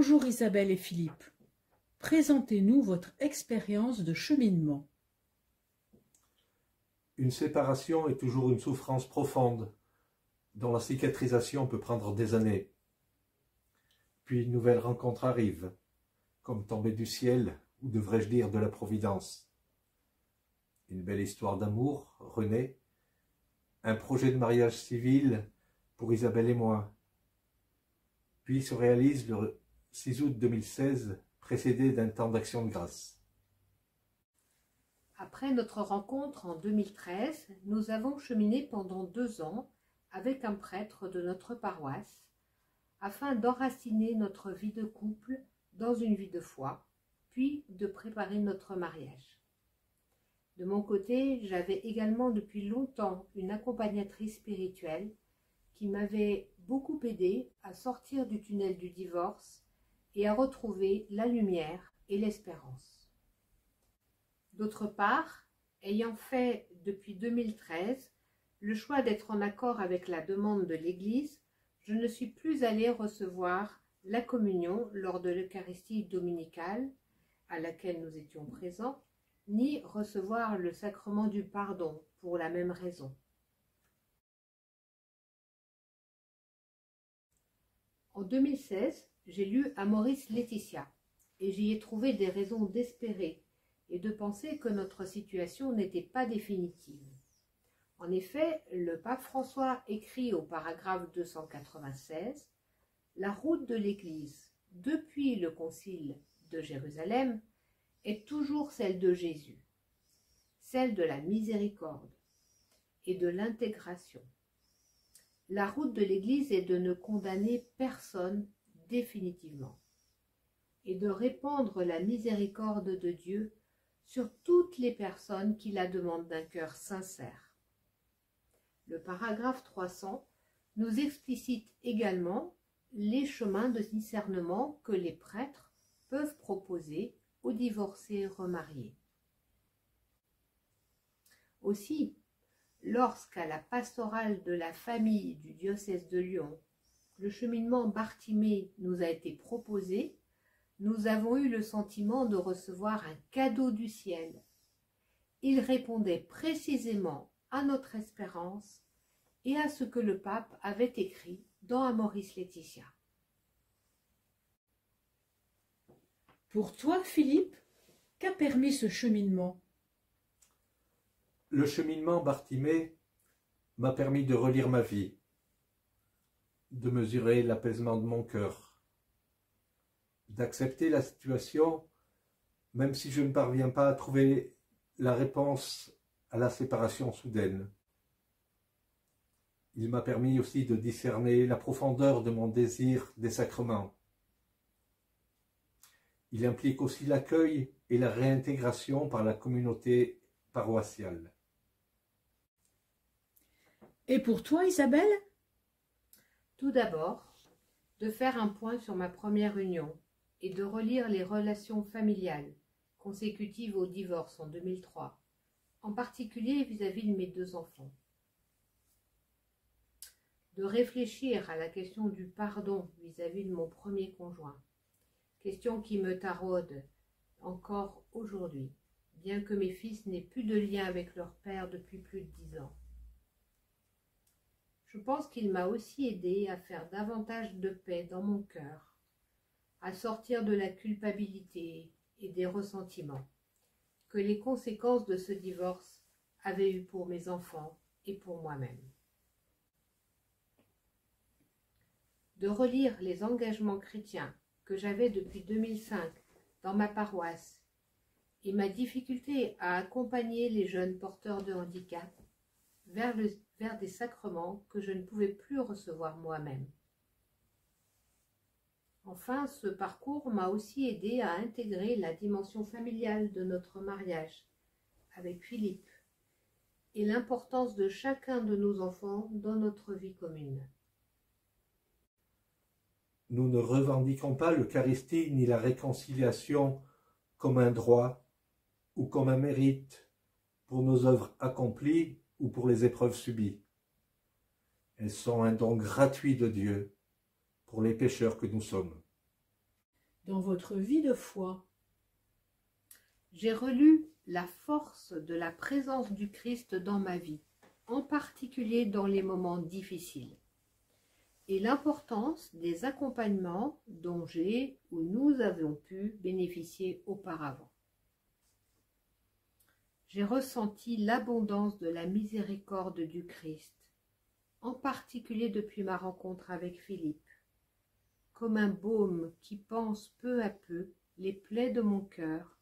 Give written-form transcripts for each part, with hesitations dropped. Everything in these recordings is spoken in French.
Bonjour Isabelle et Philippe. Présentez-nous votre expérience de cheminement. Une séparation est toujours une souffrance profonde, dont la cicatrisation peut prendre des années. Puis une nouvelle rencontre arrive, comme tombée du ciel, ou devrais-je dire de la Providence. Une belle histoire d'amour renaît, un projet de mariage civil pour Isabelle et moi. Puis se réalise le 6 août 2016, précédé d'un temps d'action de grâce. Après notre rencontre en 2013, nous avons cheminé pendant 2 ans avec un prêtre de notre paroisse afin d'enraciner notre vie de couple dans une vie de foi, puis de préparer notre mariage. De mon côté, j'avais également depuis longtemps une accompagnatrice spirituelle qui m'avait beaucoup aidée à sortir du tunnel du divorce et à retrouver la lumière et l'espérance. D'autre part, ayant fait depuis 2013 le choix d'être en accord avec la demande de l'Église, je ne suis plus allée recevoir la communion lors de l'Eucharistie dominicale à laquelle nous étions présents, ni recevoir le sacrement du pardon pour la même raison. En 2016, j'ai lu Amoris Laetitia et j'y ai trouvé des raisons d'espérer et de penser que notre situation n'était pas définitive. En effet, le pape François écrit au paragraphe 296 « La route de l'Église, depuis le concile de Jérusalem, est toujours celle de Jésus, celle de la miséricorde et de l'intégration. La route de l'Église est de ne condamner personne définitivement et de répandre la miséricorde de Dieu sur toutes les personnes qui la demandent d'un cœur sincère. » Le paragraphe 300 nous explicite également les chemins de discernement que les prêtres peuvent proposer aux divorcés remariés. Aussi, lorsqu'à la pastorale de la famille du diocèse de Lyon, le cheminement Bartimée nous a été proposé, nous avons eu le sentiment de recevoir un cadeau du ciel. Il répondait précisément à notre espérance et à ce que le pape avait écrit dans Amoris Laetitia. Pour toi, Philippe, qu'a permis ce cheminement? Le cheminement Bartimée m'a permis de relire ma vie, de mesurer l'apaisement de mon cœur, d'accepter la situation, même si je ne parviens pas à trouver la réponse à la séparation soudaine. Il m'a permis aussi de discerner la profondeur de mon désir des sacrements. Il implique aussi l'accueil et la réintégration par la communauté paroissiale. Et pour toi, Isabelle? Tout d'abord, de faire un point sur ma première union et de relire les relations familiales consécutives au divorce en 2003, en particulier vis-à-vis de mes 2 enfants. De réfléchir à la question du pardon vis-à-vis de mon premier conjoint, question qui me taraude encore aujourd'hui, bien que mes fils n'aient plus de lien avec leur père depuis plus de 10 ans. Je pense qu'il m'a aussi aidé à faire davantage de paix dans mon cœur, à sortir de la culpabilité et des ressentiments que les conséquences de ce divorce avaient eu pour mes enfants et pour moi-même. De relire les engagements chrétiens que j'avais depuis 2005 dans ma paroisse et ma difficulté à accompagner les jeunes porteurs de handicap vers des sacrements que je ne pouvais plus recevoir moi-même. Enfin, ce parcours m'a aussi aidé à intégrer la dimension familiale de notre mariage avec Philippe et l'importance de chacun de nos enfants dans notre vie commune. Nous ne revendiquons pas l'Eucharistie ni la réconciliation comme un droit ou comme un mérite pour nos œuvres accomplies ou pour les épreuves subies. Elles sont un don gratuit de Dieu pour les pécheurs que nous sommes. dans votre vie de foi? J'ai relu la force de la présence du Christ dans ma vie, en particulier dans les moments difficiles, et l'importance des accompagnements dont j'ai ou nous avons pu bénéficier auparavant. J'ai ressenti l'abondance de la miséricorde du Christ, en particulier depuis ma rencontre avec Philippe, comme un baume qui panse peu à peu les plaies de mon cœur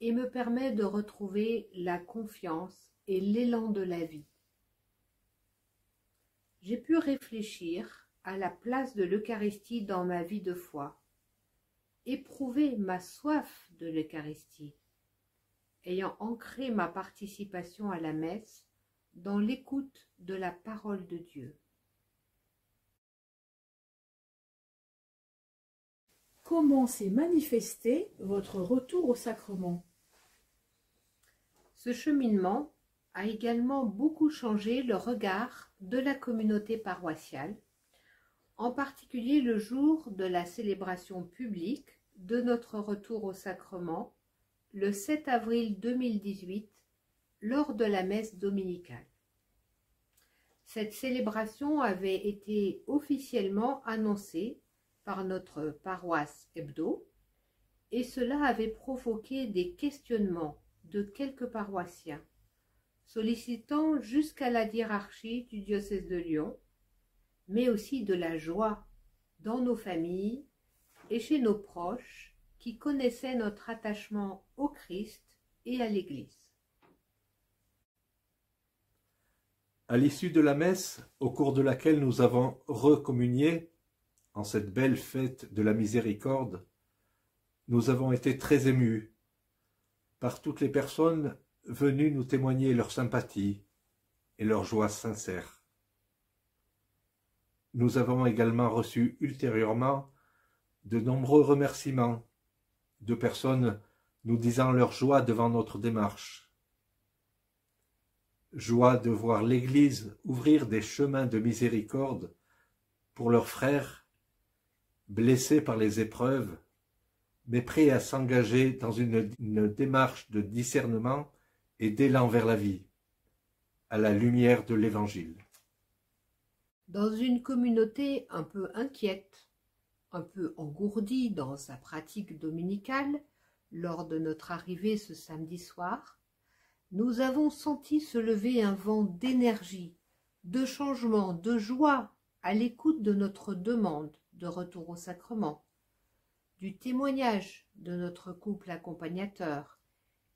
et me permet de retrouver la confiance et l'élan de la vie. J'ai pu réfléchir à la place de l'Eucharistie dans ma vie de foi, éprouver ma soif de l'Eucharistie, ayant ancré ma participation à la messe dans l'écoute de la parole de Dieu. Comment s'est manifesté votre retour au sacrement? Ce cheminement a également beaucoup changé le regard de la communauté paroissiale, en particulier le jour de la célébration publique de notre retour au sacrement, le 7 avril 2018, lors de la messe dominicale. Cette célébration avait été officiellement annoncée par notre paroisse hebdo, et cela avait provoqué des questionnements de quelques paroissiens, sollicitant jusqu'à la hiérarchie du diocèse de Lyon, mais aussi de la joie dans nos familles et chez nos proches qui connaissaient notre attachement au Christ et à l'Église. À l'issue de la messe, au cours de laquelle nous avons recommunié, en cette belle fête de la miséricorde, nous avons été très émus par toutes les personnes venues nous témoigner leur sympathie et leur joie sincère. Nous avons également reçu ultérieurement de nombreux remerciements de personnes nous disant leur joie devant notre démarche. Joie de voir l'Église ouvrir des chemins de miséricorde pour leurs frères, blessés par les épreuves, mais prêts à s'engager dans une démarche de discernement et d'élan vers la vie, à la lumière de l'Évangile. Dans une communauté un peu inquiète, un peu engourdie dans sa pratique dominicale, lors de notre arrivée ce samedi soir, nous avons senti se lever un vent d'énergie, de changement, de joie à l'écoute de notre demande de retour au sacrement, du témoignage de notre couple accompagnateur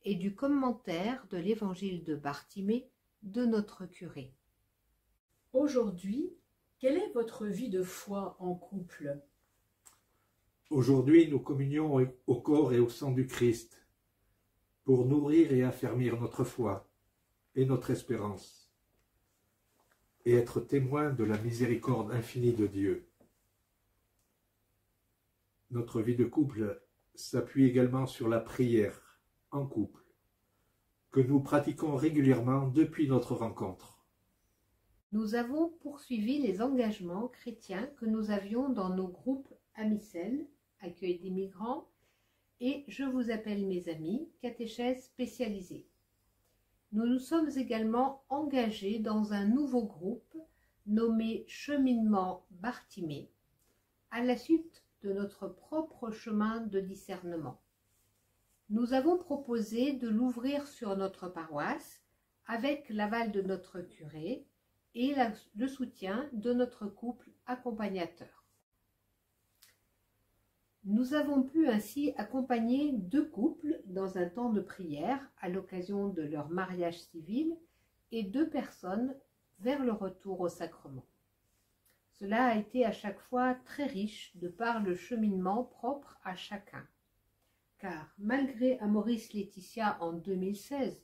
et du commentaire de l'évangile de Bartimée de notre curé. Aujourd'hui, quelle est votre vie de foi en couple? Aujourd'hui, nous communions au corps et au sang du Christ pour nourrir et affermir notre foi et notre espérance et être témoins de la miséricorde infinie de Dieu. Notre vie de couple s'appuie également sur la prière en couple que nous pratiquons régulièrement depuis notre rencontre. Nous avons poursuivi les engagements chrétiens que nous avions dans nos groupes Amicelles, accueil des migrants, et Je vous appelle mes amis, catéchèse spécialisée. Nous nous sommes également engagés dans un nouveau groupe nommé Cheminement Bartimée, à la suite de notre propre chemin de discernement. Nous avons proposé de l'ouvrir sur notre paroisse avec l'aval de notre curé et le soutien de notre couple accompagnateur. Nous avons pu ainsi accompagner 2 couples dans un temps de prière à l'occasion de leur mariage civil et 2 personnes vers le retour au sacrement. Cela a été à chaque fois très riche de par le cheminement propre à chacun. Car malgré Amoris Laetitia en 2016,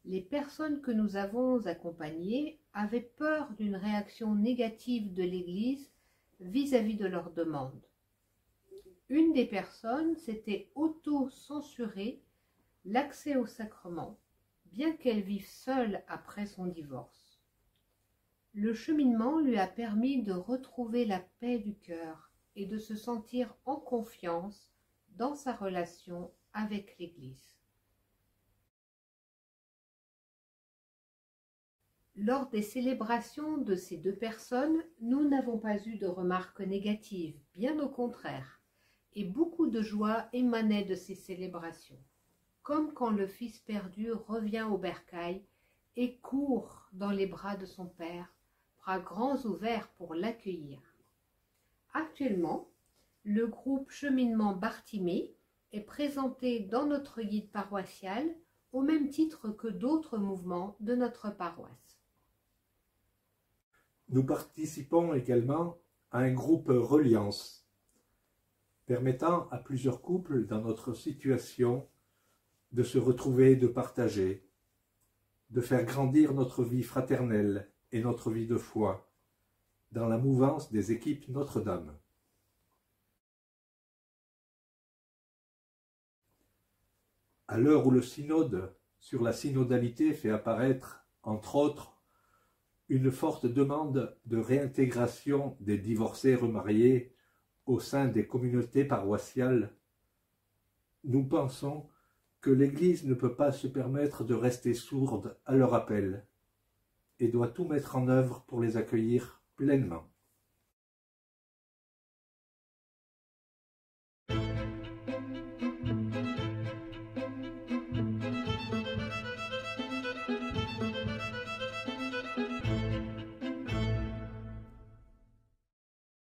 les personnes que nous avons accompagnées avaient peur d'une réaction négative de l'Église vis-à-vis de leur demande. Une des personnes s'était auto-censurée l'accès au sacrement, bien qu'elle vive seule après son divorce. Le cheminement lui a permis de retrouver la paix du cœur et de se sentir en confiance dans sa relation avec l'Église. Lors des célébrations de ces deux personnes, nous n'avons pas eu de remarques négatives, bien au contraire, et beaucoup de joie émanait de ces célébrations, comme quand le fils perdu revient au bercail et court dans les bras de son père, bras grands ouverts pour l'accueillir. Actuellement, le groupe Cheminement Bartimée est présenté dans notre guide paroissial au même titre que d'autres mouvements de notre paroisse. Nous participons également à un groupe Reliance, permettant à plusieurs couples dans notre situation de se retrouver et de partager, de faire grandir notre vie fraternelle et notre vie de foi dans la mouvance des équipes Notre-Dame. À l'heure où le synode sur la synodalité fait apparaître, entre autres, une forte demande de réintégration des divorcés remariés au sein des communautés paroissiales, nous pensons que l'Église ne peut pas se permettre de rester sourde à leur appel et doit tout mettre en œuvre pour les accueillir pleinement.